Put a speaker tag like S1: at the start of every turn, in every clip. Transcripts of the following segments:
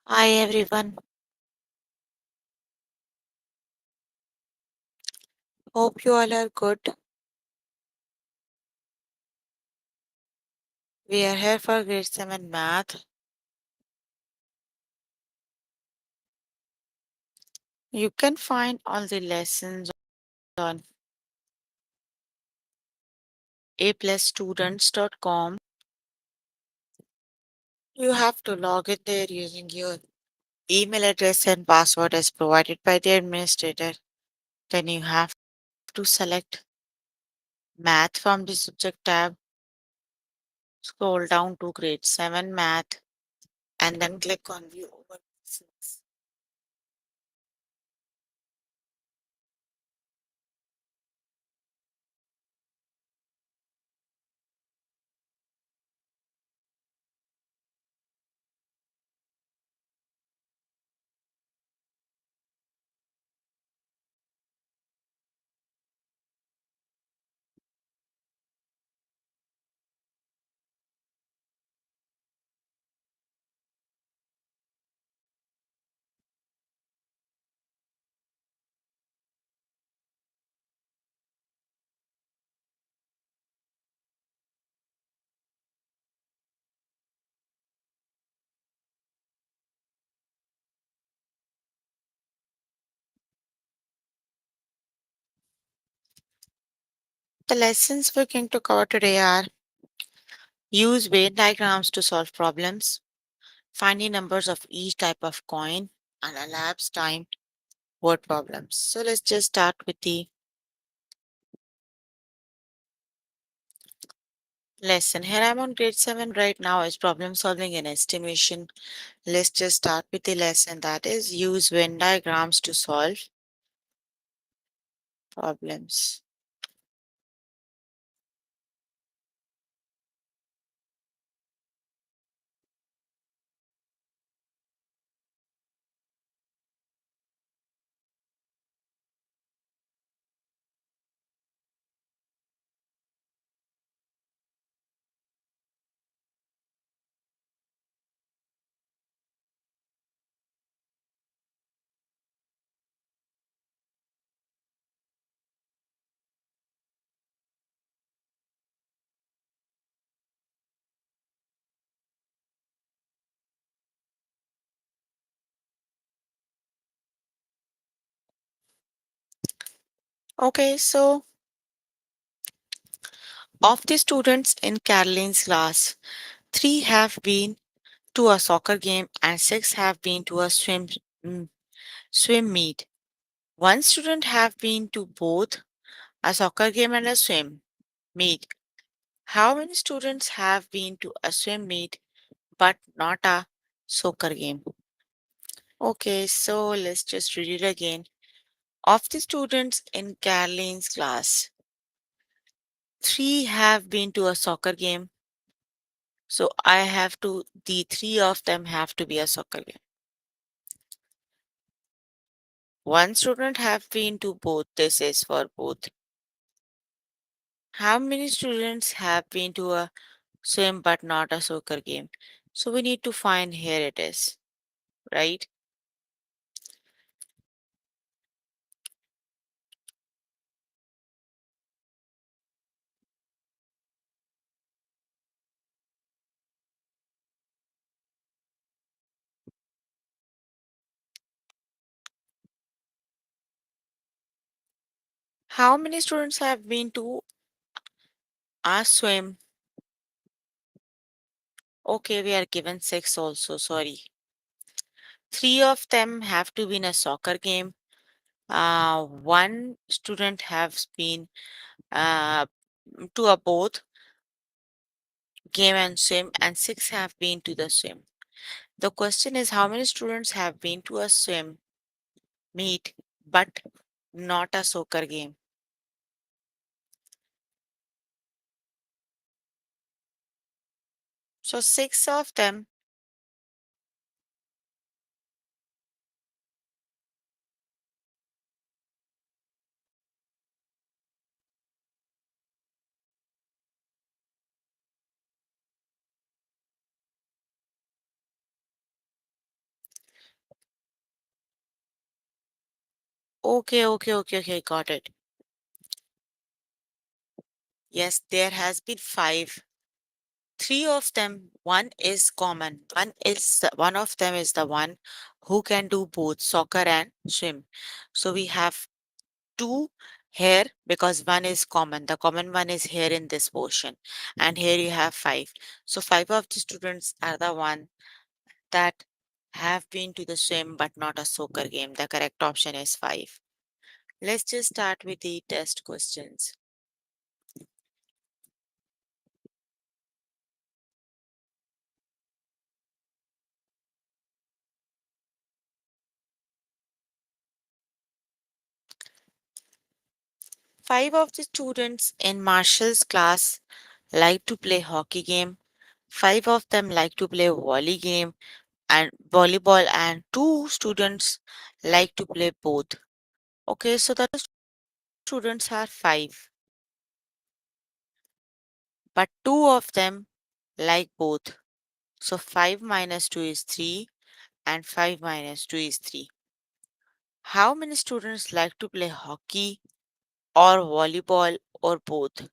S1: Hi everyone, hope you all are good. We are here for grade 7 math. You can find all the lessons on aplusstudents.com. You have to log in there using your email address and password as provided by the administrator. Then you have to select math from the subject tab, scroll down to grade 7 math, and then click on view overview. The lessons we're going to cover today are use Venn diagrams to solve problems, finding numbers of each type of coin, and elapsed time word problems. So let's just start with the lesson. Here I'm on grade 7 right now is problem solving and estimation. Let's just start with the lesson that is use Venn diagrams to solve problems. Okay, so of the students in Caroline's class, 3 have been to a soccer game and 6 have been to a swim meet. One student have been to both a soccer game and a swim meet. How many students have been to a swim meet but not a soccer game? Okay, so let's just read it again. Of the students in Caroline's class, 3 have been to a soccer game. So the 3 of them have to be a soccer game. One student have been to both. This is for both. How many students have been to a swim but not a soccer game? So we need to find here it is, right? How many students have been to a swim? Okay, we are given 6 also, sorry. 3 of them have to be in a soccer game. One student has been uh, to a both game and swim, and 6 have been to the swim. The question is how many students have been to a swim meet but not a soccer game? So 6 of them. Okay. Got it. Yes, there has been five. Three of them, one is common. One of them is the one who can do both soccer and swim. So we have two here because one is common. The common one is here in this portion. And here you have five. So five of the students are the one that have been to the swim but not a soccer game. The correct option is five. Let's just start with the test questions. Five of the students in Marshall's class like to play hockey game. Five of them like to play volleyball, and two students like to play both. Okay, so the students are five, but two of them like both. So 5 minus 2 is 3, and 5 minus 2 is 3. How many students like to play hockey or volleyball or both?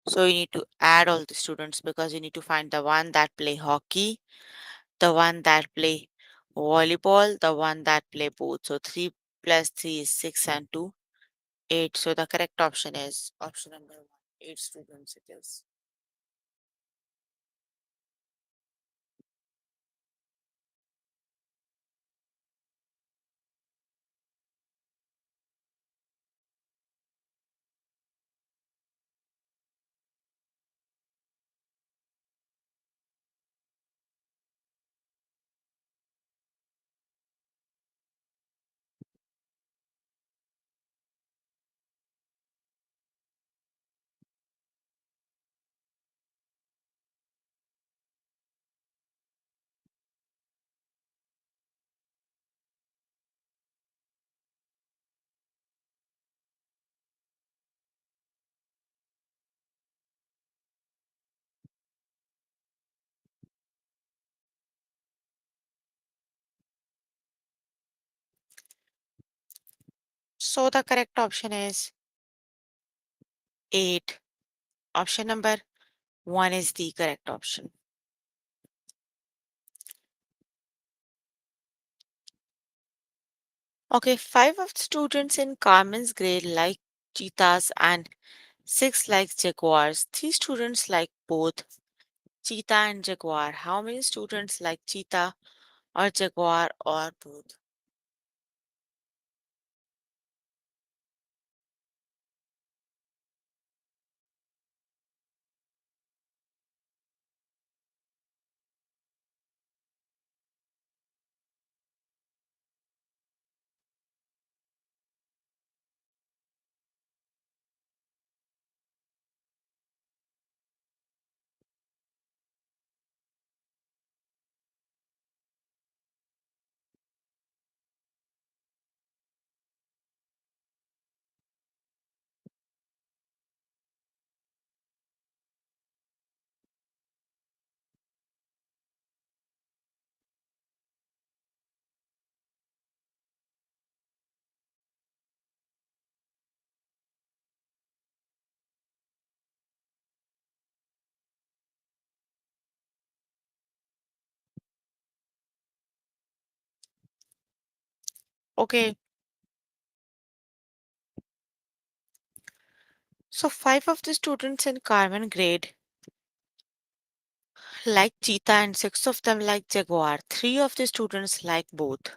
S1: So you need to add all the students because you need to find the one that play hockey, the one that play volleyball, the one that play both. So 3 plus 3 is 6 and 2, 8. So the correct option is option number 1. 8 students it is. So the correct option is 8. Option number 1 is the correct option. Okay, 5 of the students in Carmen's grade like cheetahs and 6 like jaguars. 3 students like both cheetah and jaguar. How many students like cheetah or jaguar or both? Okay, so 5 of the students in Carmen grade like cheetah and 6 of them like jaguar. 3 of the students like both,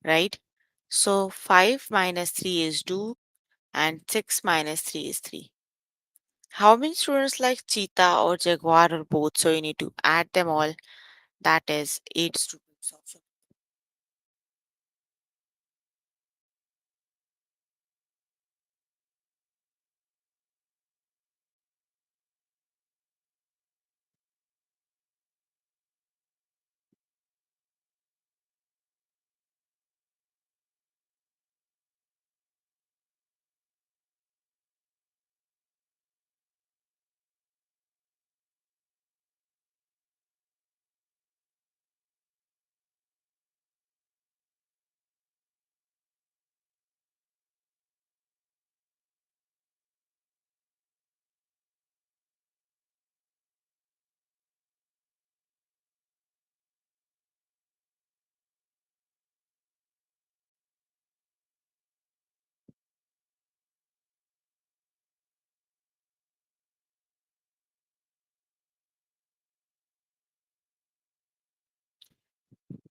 S1: right? So 5 minus 3 is 2 and 6 minus 3 is 3. How many students like cheetah or jaguar or both? So you need to add them all. That is 8 students. Option.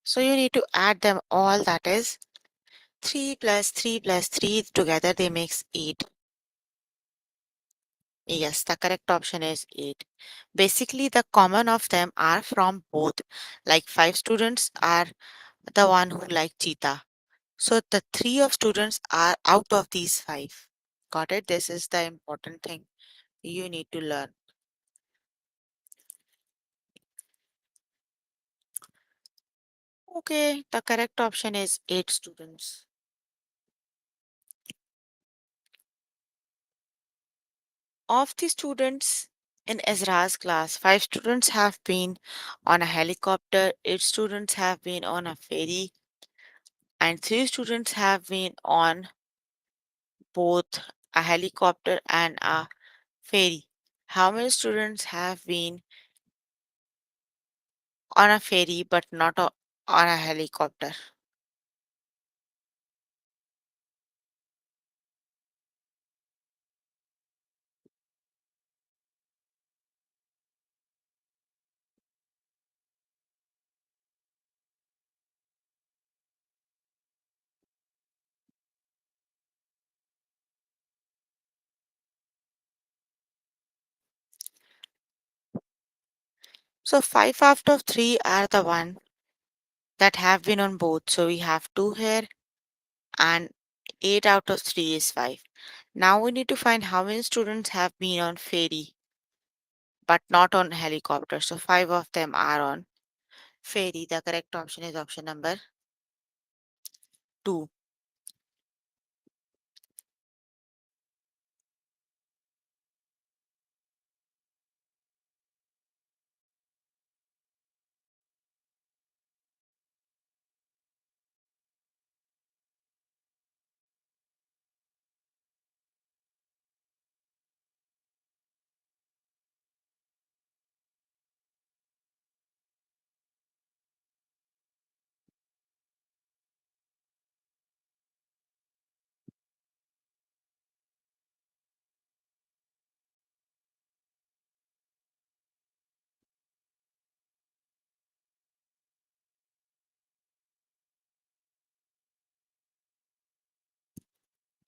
S1: So you need to add them all, that is 3 plus 3 plus 3 together they makes 8. Yes, the correct option is 8. Basically, the common of them are from both. Like 5 students are the one who like cheetah. So the 3 of students are out of these 5. Got it? This is the important thing you need to learn. Okay, the correct option is 8 students. Of the students in Ezra's class, 5 students have been on a helicopter, 8 students have been on a ferry, and 3 students have been on both a helicopter and a ferry. How many students have been on a ferry but not on a helicopter? So 5 out of 3 are the one that have been on both. So we have 2 here and 8 out of 3 is 5. Now we need to find how many students have been on ferry but not on helicopter. So 5 of them are on ferry. The correct option is option number 2.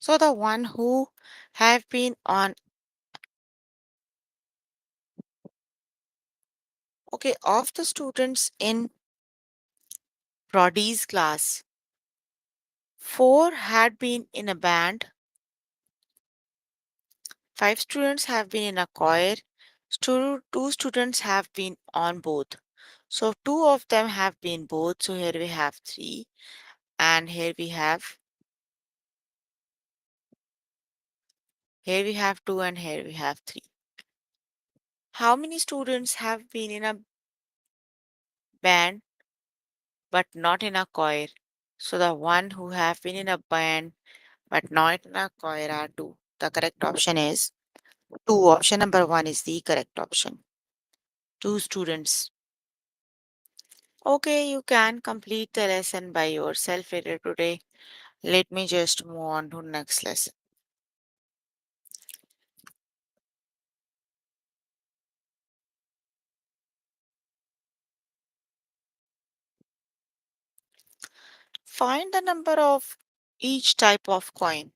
S1: So the one who have been on, okay, of the students in Brody's class, 4 had been in a band, 5 students have been in a choir, 2 students have been on both. So 2 of them have been both. So here we have 3 and here we have 2 and here we have 3. How many students have been in a band but not in a choir? So the one who have been in a band but not in a choir are 2. The correct option is 2. Option number 1 is the correct option. 2 students. Okay, you can complete the lesson by yourself later today. Let me just move on to next lesson. Find the number of each type of coin.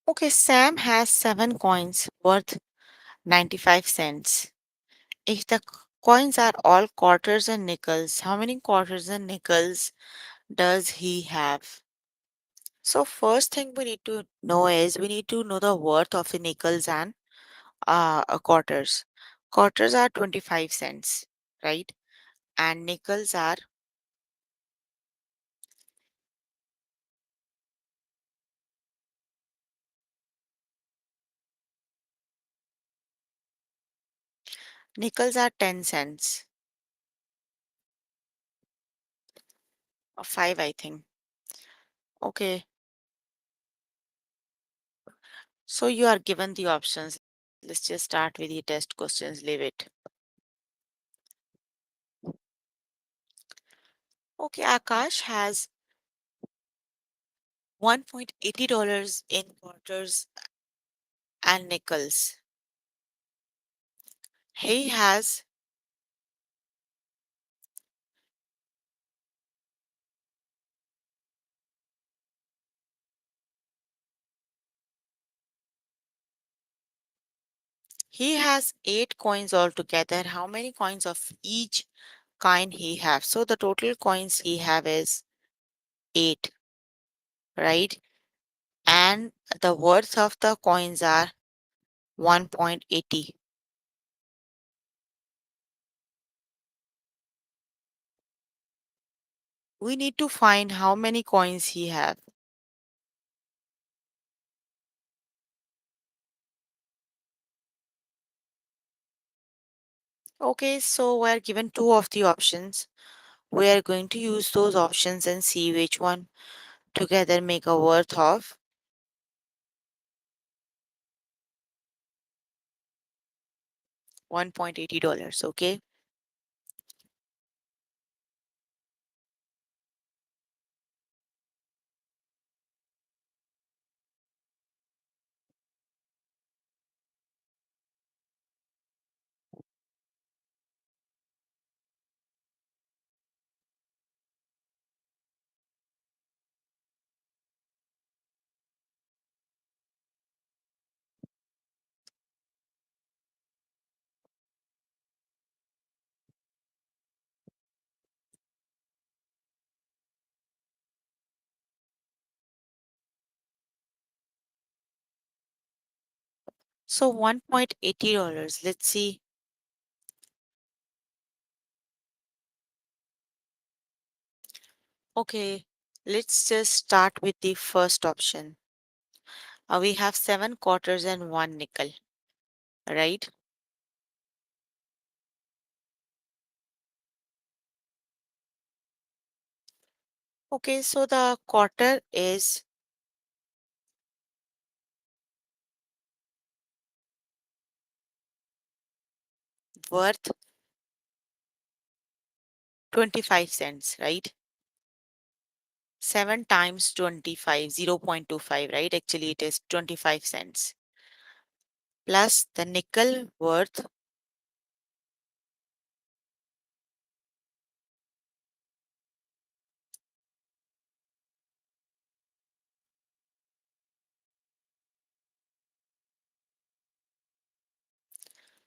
S1: Okay, Sam has 7 coins worth 95 cents. If the Coins are all quarters and nickels. How many quarters and nickels does he have? So first thing we need to know is we need to know the worth of the nickels and quarters. Quarters are 25 cents, right? And nickels are 10 cents, or 5 I think. Okay, so you are given the options. Let's just start with the test questions. Leave it. Okay, Akash has $1.80 in quarters and nickels. He has he has 8 coins altogether. How many coins of each kind he have? So the total coins he have is 8, right? And the worth of the coins are 1.80. We need to find how many coins he have. Okay, so we're given two of the options. We are going to use those options and see which one together make a worth of 1.80. Okay. So $1.80. Let's see. Okay, let's just start with the first option. We have 7 quarters and 1 nickel, right? Okay, so the quarter is worth 25 cents, right? 7 times 25, 0.25, right? Actually, it is 25 cents. Plus the nickel worth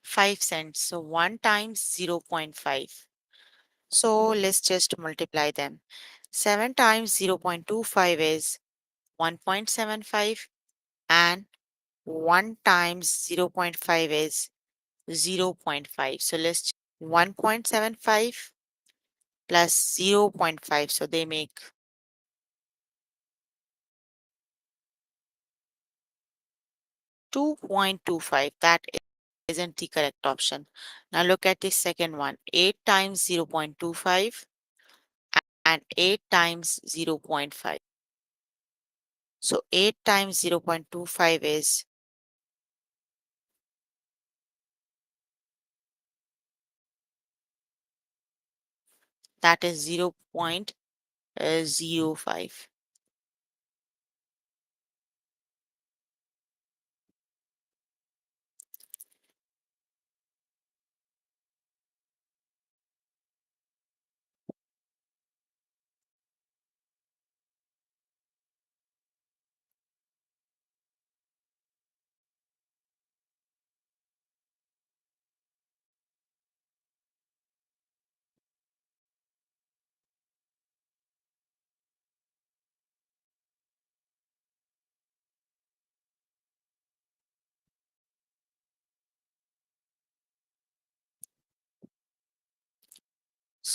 S1: 5 cents. So 1 times 0.5. So let's just multiply them. 7 times 0.25 is 1.75 and 1 times 0.5 is 0.5. So let's 1.75 plus 0.5. So they make 2.25. That isn't the correct option. Now look at the second one. 8 times 0.25 and 8 times 0.5. So 8 times 0.25 is that is 0.05.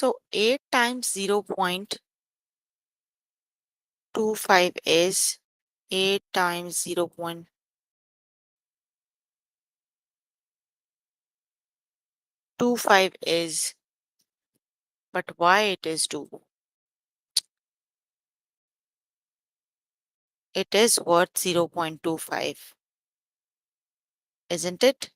S1: So 8 times 0.25 is 8 times 0.25 is, but why it is 2? It is worth 0.25, isn't it?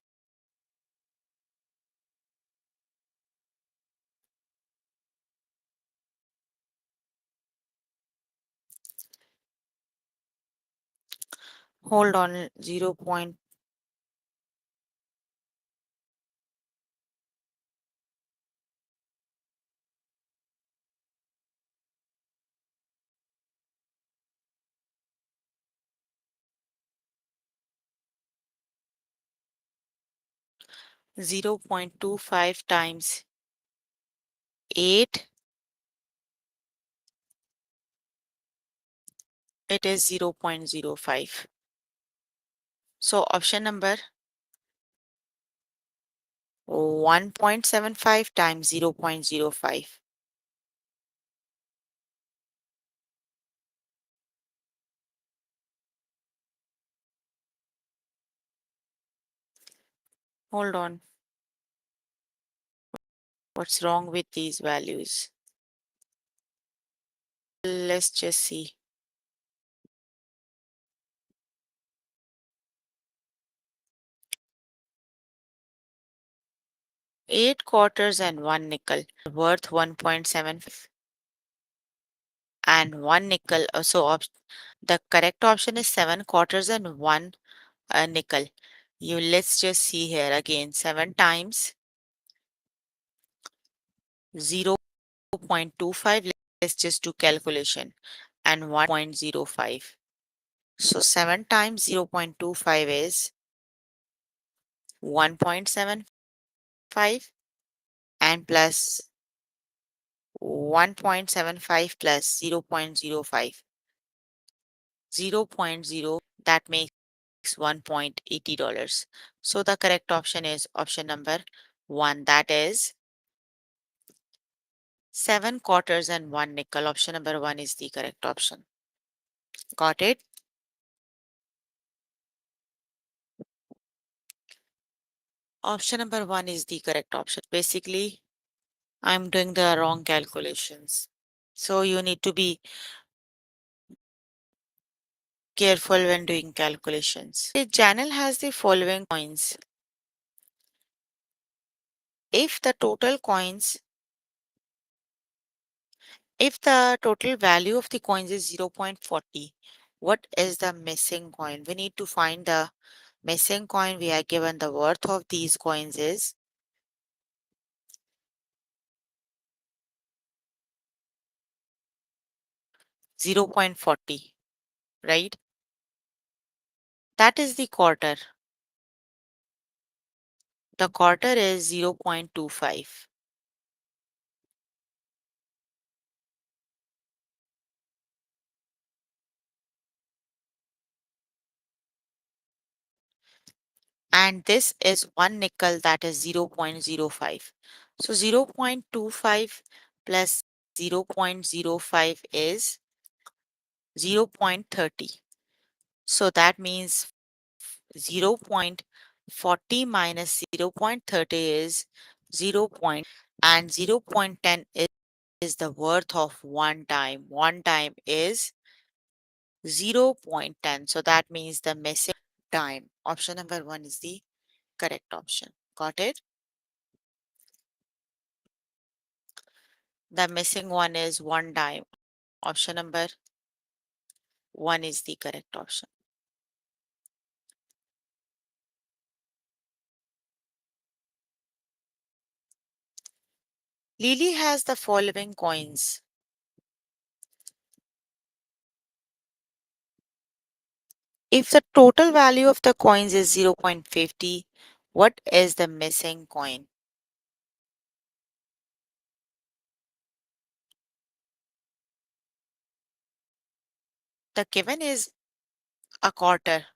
S1: Hold on, 0.25 times 8, it is 0.05. So option number 1.75 times 0.05. Hold on, what's wrong with these values? Let's just see. 8 quarters and 1 nickel worth 1.75 and 1 nickel. So the correct option is 7 quarters and 1 nickel. Let's just see here again. 7 times 0.25. Let's just do calculation and 1.05. So 7 times 0.25 is 1.75 and plus 1.75 plus 0.05. 0.0, that makes $1.80. So the correct option is option number 1, that is 7 quarters and 1 nickel. Option number 1 is the correct option. Got it? Option number 1 is the correct option. Basically, I'm doing the wrong calculations. So you need to be careful when doing calculations. The channel has the following coins. If the total coins, if the total value of the coins is 0.40, what is the missing coin? We need to find the missing coin. We are given the worth of these coins is 0.40, right? That is the quarter. The quarter is 0.25. And this is 1 nickel, that is 0.05. So 0.25 plus 0.05 is 0.30. So that means 0.40 minus 0.30 is 0. And 0.10 is the worth of one time. One time is 0.10. So that means the missing time. Option number 1 is the correct option. Got it? The missing one is one dime. Option number 1 is the correct option. Lily has the following coins. If the total value of the coins is 0.50, what is the missing coin? The given is a quarter.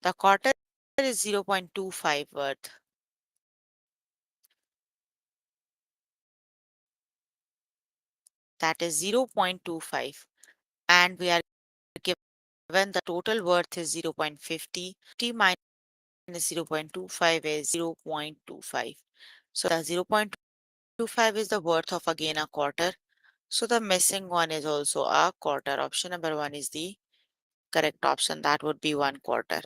S1: The quarter is 0.25 worth. that is 0.25, and we are given the total worth is 0.50. 50 minus 0.25 is 0.25. So the 0.25 is the worth of again a quarter. So the missing one is also a quarter. Option number one is the correct option. That would be one quarter.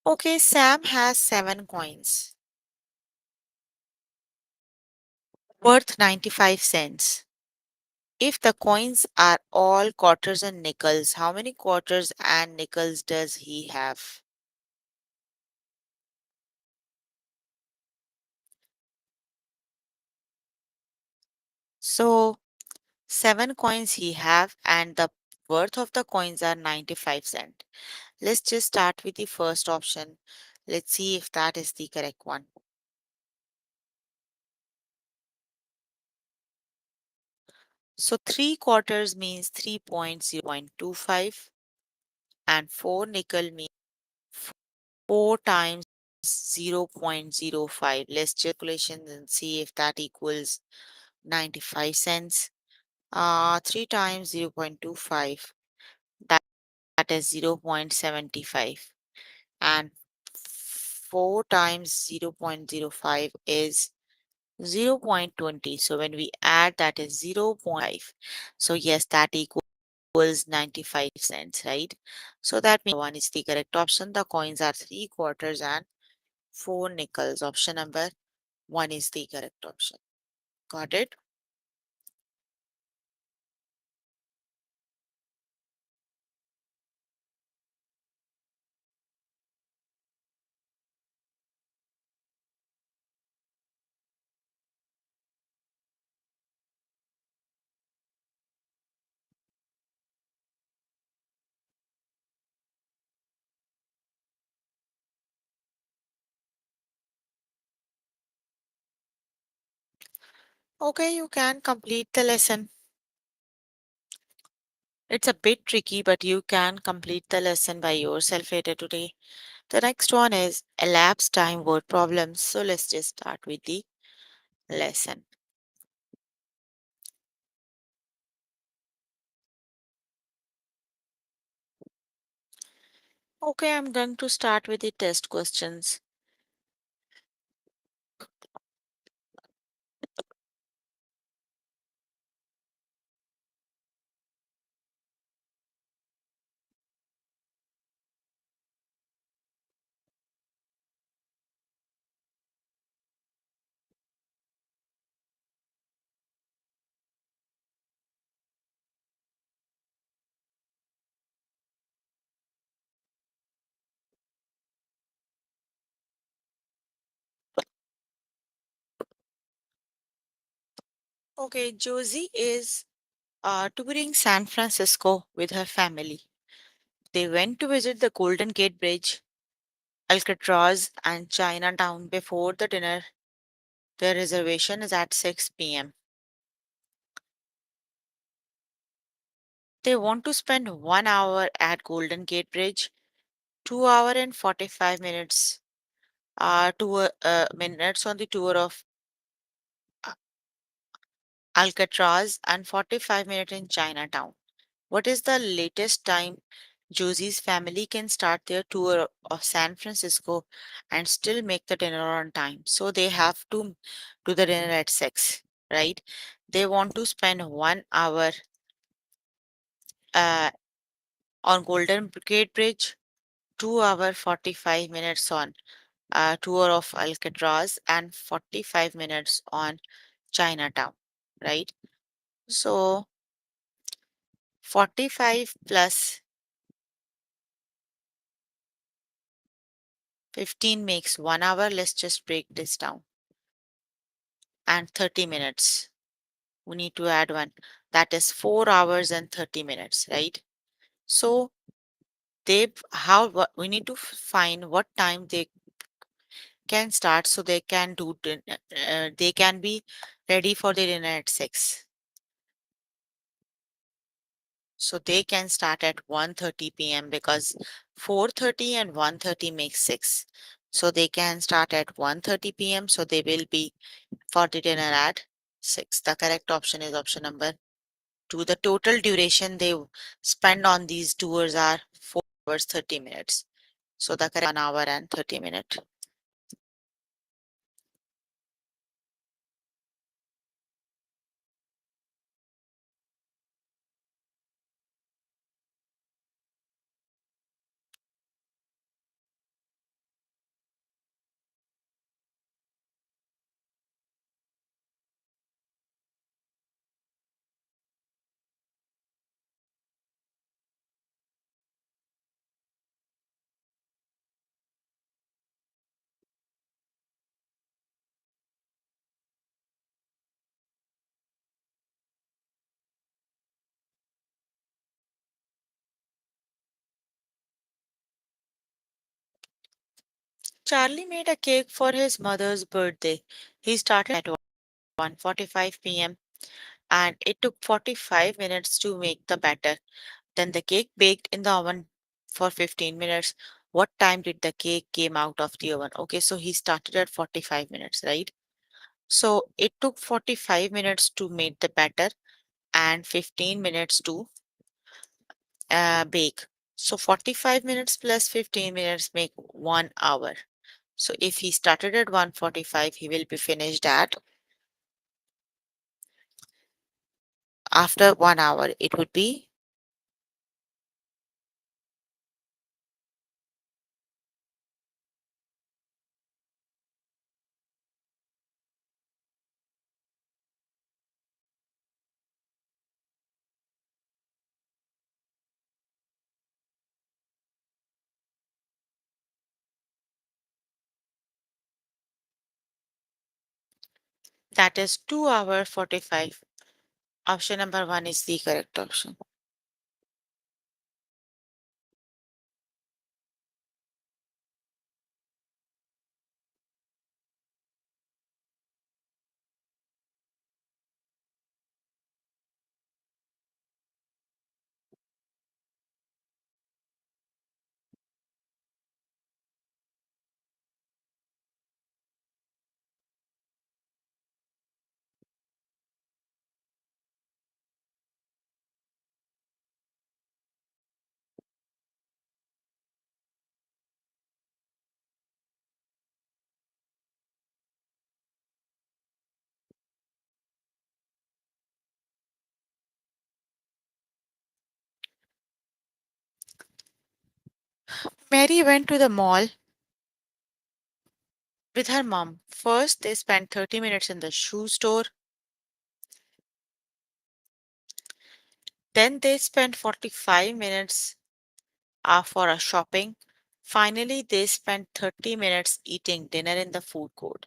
S1: Okay, Sam has 7 coins worth 95 cents. If the coins are all quarters and nickels, how many quarters and nickels does he have? So 7 coins he have and the worth of the coins are 95 cent. Let's just start with the first option. Let's see if that is the correct one. So 3 quarters means 3.0.25 and 4 nickel means 4 times 0.05. Let's calculation and see if that equals 95 cents. 3 times 0.25, that, that is 0.75, and 4 times 0.05 is 0.20. So when we add, that is 0.5. So yes, that equals 95 cents, right? So that means one is the correct option. The coins are 3 quarters and 4 nickels. Option number one is the correct option. Got it? Okay, you can complete the lesson. It's a bit tricky, but you can complete the lesson by yourself later today. The next one is elapsed time word problems. So let's just start with the lesson. Okay, I'm going to start with the test questions. Okay, Josie is touring San Francisco with her family. They went to visit the Golden Gate Bridge, Alcatraz, and Chinatown before the dinner. Their reservation is at 6 p.m. They want to spend 1 hour at Golden Gate Bridge, 2 hour and 45 minutes tour minutes on the tour of uh, Alcatraz and 45 minutes in Chinatown. What is the latest time Josie's family can start their tour of San Francisco and still make the dinner on time? So they have to do the dinner at 6, right? They want to spend 1 hour uh, on Golden Gate Bridge, 2 hour 45 minutes on tour of Alcatraz, and 45 minutes on Chinatown, right? So 45 plus 15 makes 1 hour. Let's just break this down. And 30 minutes. We need to add one. That is 4 hours and 30 minutes, right? So we need to find what time they can start so they can they can be ready for the dinner at 6. So they can start at 1:30 p.m. because 4:30 and 1:30 makes 6. So they can start at 1:30 p.m. So they will be for the dinner at 6. The correct option is option number 2. The total duration they spend on these tours are 4 hours 30 minutes. So the correct 1 hour and 30 minutes. Charlie made a cake for his mother's birthday. He started at 1:45 p.m. and it took 45 minutes to make the batter. Then the cake baked in the oven for 15 minutes. What time did the cake came out of the oven? Okay, so he started at 45 minutes, right? So it took 45 minutes to make the batter and 15 minutes to bake. So 45 minutes plus 15 minutes make 1 hour. So if he started at 1:45, he will be finished at after 1 hour. It would be that is 2 hour 45. Option number 1 is the correct option. Mary went to the mall with her mom. First, they spent 30 minutes in the shoe store. Then they spent 45 minutes for a shopping. Finally, they spent 30 minutes eating dinner in the food court.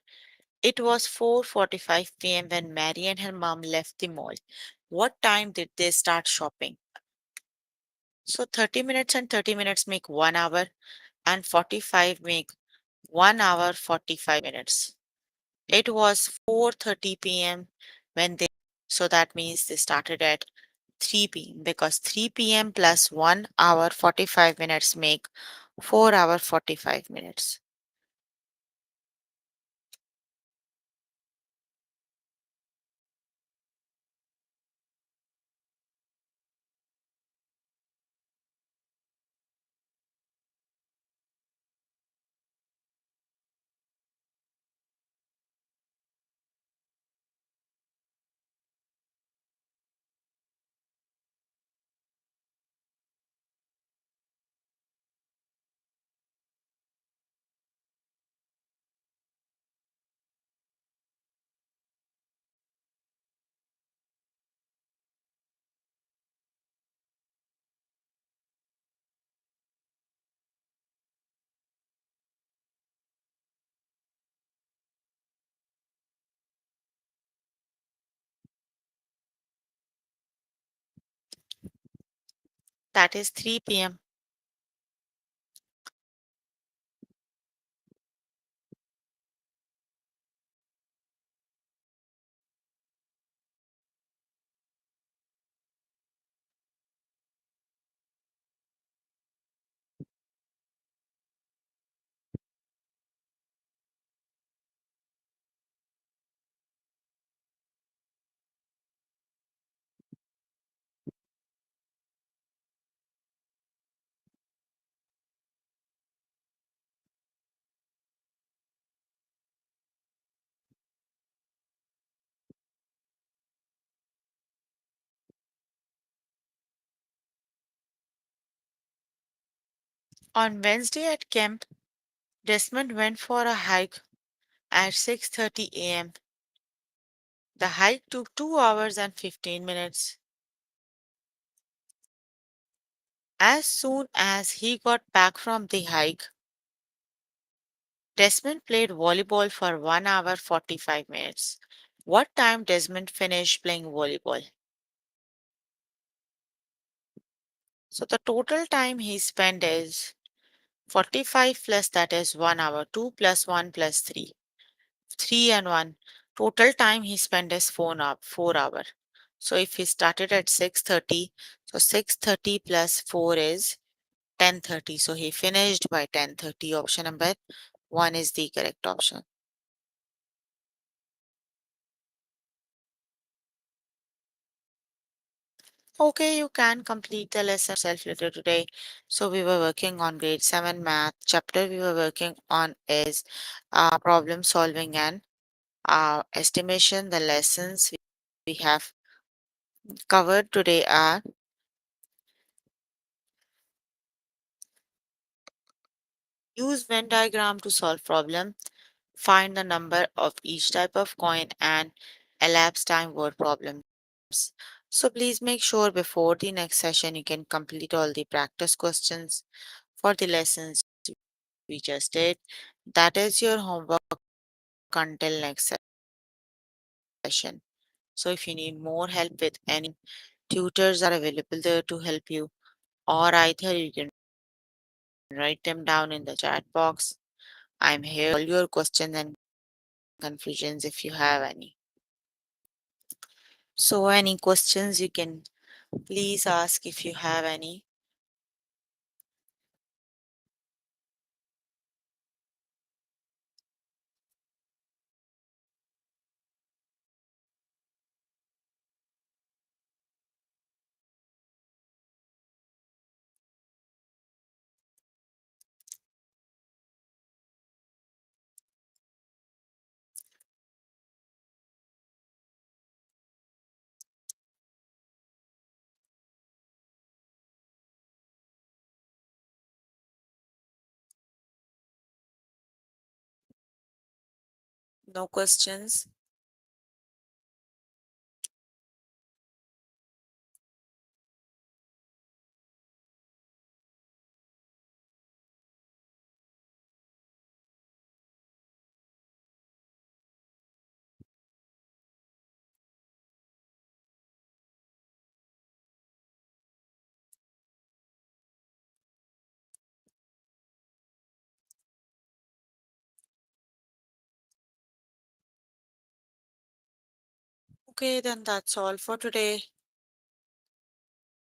S1: It was 4:45 p.m. when Mary and her mom left the mall. What time did they start shopping? So 30 minutes and 30 minutes make 1 hour and 45 make 1 hour 45 minutes. It was 4:30 p.m. when they so that means they started at 3 p.m. because 3 p.m. plus 1 hour 45 minutes make 4 hour 45 minutes. That is 3 p.m. On Wednesday at camp, Desmond went for a hike at 6:30 a.m. The hike took 2 hours and 15 minutes. As soon as he got back from the hike, Desmond played volleyball for 1 hour 45 minutes. What time Desmond finished playing volleyball? So the total time he spent is 45 plus that is 1 hour, 2 plus 1 plus 3. 3 and 1. Total time he spent is 4 hour. So if he started at 6:30, so 6:30 plus 4 is 10:30. So he finished by 10:30. Option number 1 is the correct option. Okay, you can complete the lesson yourself later today. So we were working on grade 7 math. Chapter we were working on is problem solving and estimation. The lessons we have covered today are use Venn diagram to solve problem, find the number of each type of coin and elapsed time word problems. So please make sure before the next session you can complete all the practice questions for the lessons we just did. That is your homework until next session. So if you need more help with any tutors are available there to help you, or either you can write them down in the chat box. I'm here for all your questions and confusions if you have any. So any questions you can please ask if you have any. No questions. Okay, then that's all for today.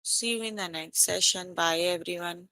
S1: See you in the next session. Bye everyone.